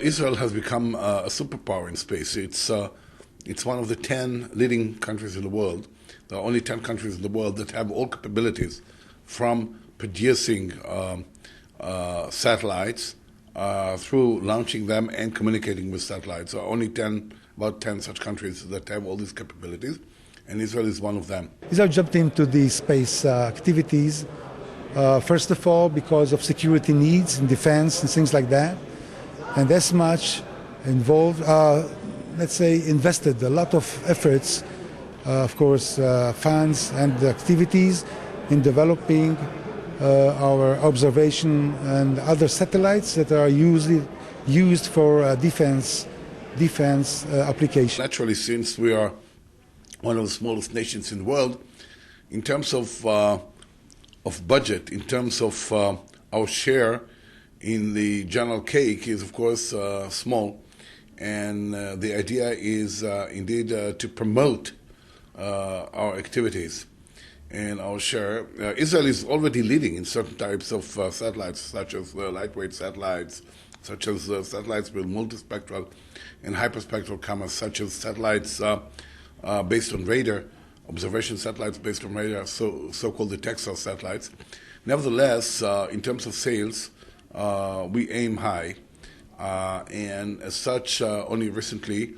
Israel has become a superpower in space. It's one of the 10 leading countries in the world. There are only 10 countries in the world that have all capabilities from producing satellites through launching them and communicating with satellites. There are only about 10 such countries that have all these capabilities, and Israel is one of them. Israel jumped into the space activities, first of all, because of security needs and defense and things like that. And as much involved, invested a lot of efforts, of course, funds and activities in developing our observation and other satellites that are usually used for defense applications. Naturally, since we are one of the smallest nations in the world, in terms of budget, in terms of our share in the general cake is, of course, small. And the idea is indeed to promote our activities and our share. Israel is already leading in certain types of satellites, such as lightweight satellites, such as satellites with multispectral and hyperspectral cameras, such as satellites based on radar, observation satellites based on radar, so-called the Texas satellites. Nevertheless, in terms of sales, we aim high, and as such, only recently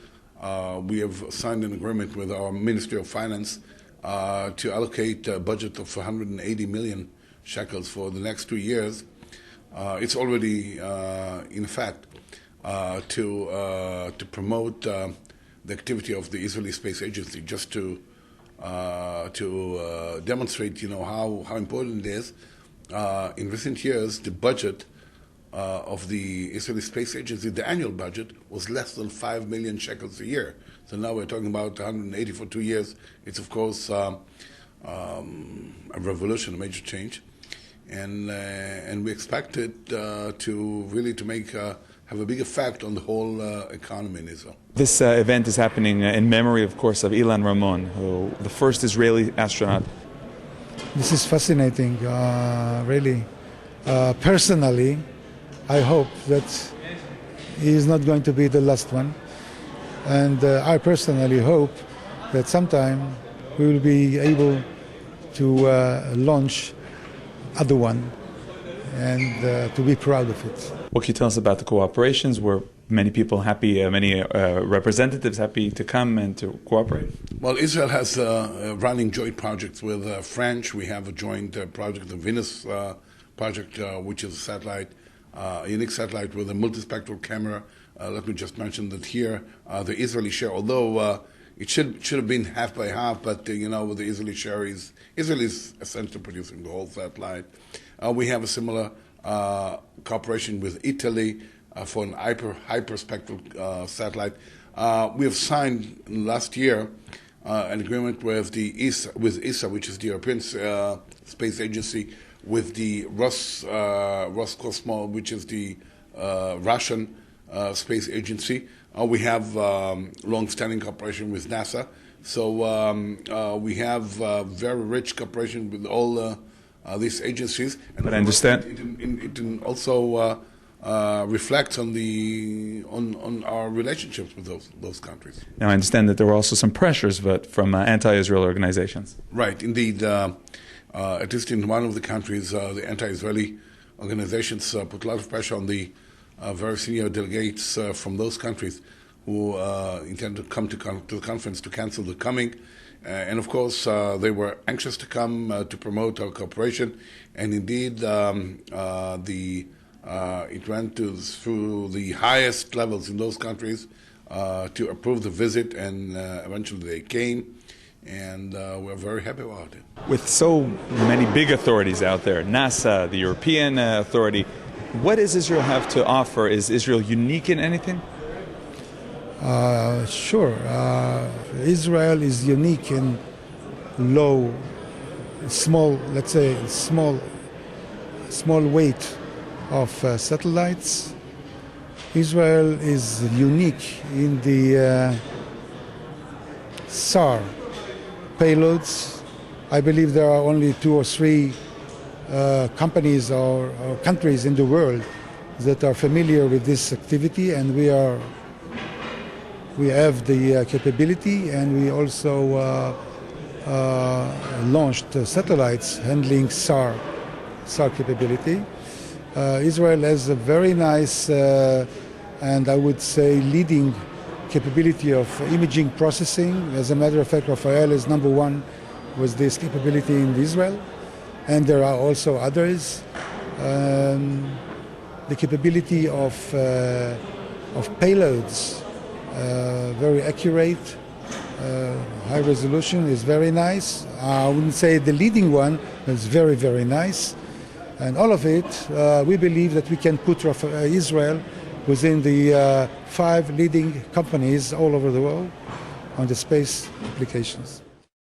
we have signed an agreement with our Ministry of Finance to allocate a budget of 180 million shekels for the next 2 years. It's already in effect to promote the activity of the Israeli Space Agency, just to demonstrate, how important it is. In recent years, the budget of the Israeli Space Agency, the annual budget, was less than 5 million shekels a year. So now we're talking about 180 for 2 years. It's, of course, a revolution, a major change. And we expect it to have a big effect on the whole economy in Israel. This event is happening in memory, of course, of Ilan Ramon, the first Israeli astronaut. This is fascinating, really. Personally, I hope that he is not going to be the last one. And I personally hope that sometime we will be able to launch other one and to be proud of it. What can you tell us about the cooperations? Were many people happy, many representatives happy to come and to cooperate? Well, Israel has running joint projects with French. We have a joint project, the Venus project, which is a satellite, a unique satellite with a multispectral camera. Let me just mention that here, the Israeli share, although it should have been half by half, but the Israeli share Israel is essentially producing the whole satellite. We have a similar cooperation with Italy for an hyperspectral satellite. We have signed last year an agreement with ESA, which is the European Space Agency, with the Roscosmos, which is the Russian Space Agency. We have long-standing cooperation with NASA. So we have very rich cooperation with all these agencies. And but I understand it also reflects on our relationships with those countries. Now I understand that there were also some pressures, but from anti-Israel organizations. Right, indeed. At least in one of the countries, the anti-Israeli organizations put a lot of pressure on the very senior delegates from those countries who intend to come to the conference to cancel the coming. And of course, they were anxious to come to promote our cooperation. And indeed, it went through the highest levels in those countries to approve the visit, and eventually they came. And we're very happy about it. With so many big authorities out there, NASA, the European authority, what does Israel have to offer? Is Israel unique in anything? Sure. Israel is unique in small weight of satellites. Israel is unique in the SAR payloads. I believe there are only 2 or 3 companies or countries in the world that are familiar with this activity, and we have the capability, and we also launched satellites handling SAR capability. Israel has a very nice and I would say leading capability of imaging processing. As a matter of fact, Rafael is number one with this capability in Israel, and there are also others. The capability of payloads, very accurate, high resolution is very nice. I wouldn't say the leading one, but it's very, very nice. And all of it, we believe that we can put Israel within the 5 leading companies all over the world on the space applications.